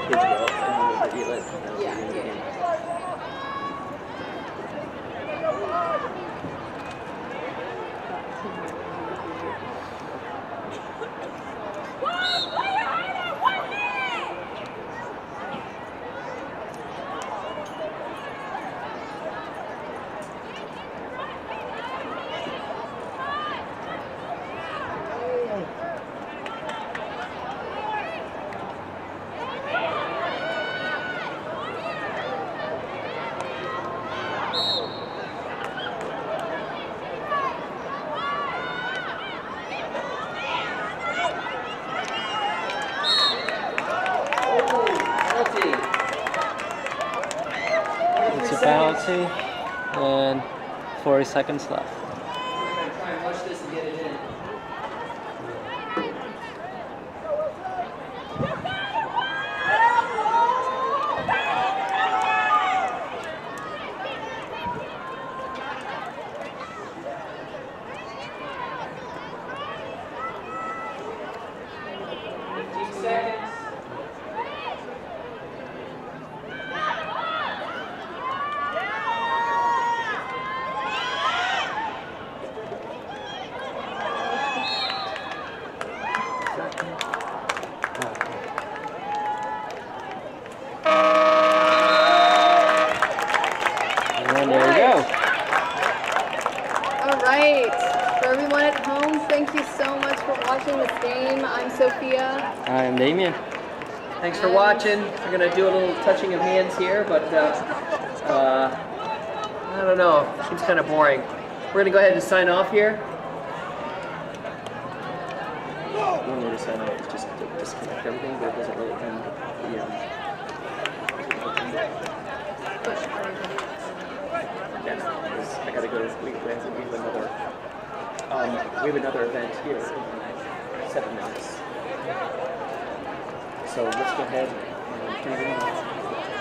kids go up and then they let them. Yeah. It's a penalty, and 40 seconds left. We're gonna try and rush this and get it in. Seconds. And there we go. All right. For everyone at home, thank you so much for watching this game. I'm Sophia. I am Damien. Thanks for watching. We're gonna do a little touching of hands here, but I don't know. Seems kind of boring. We're gonna go ahead and sign off here. One way to sign out is just to disconnect everything, but it doesn't really end the yes, because I gotta go to we have another event here in 7 minutes. So let's go ahead and turn it on.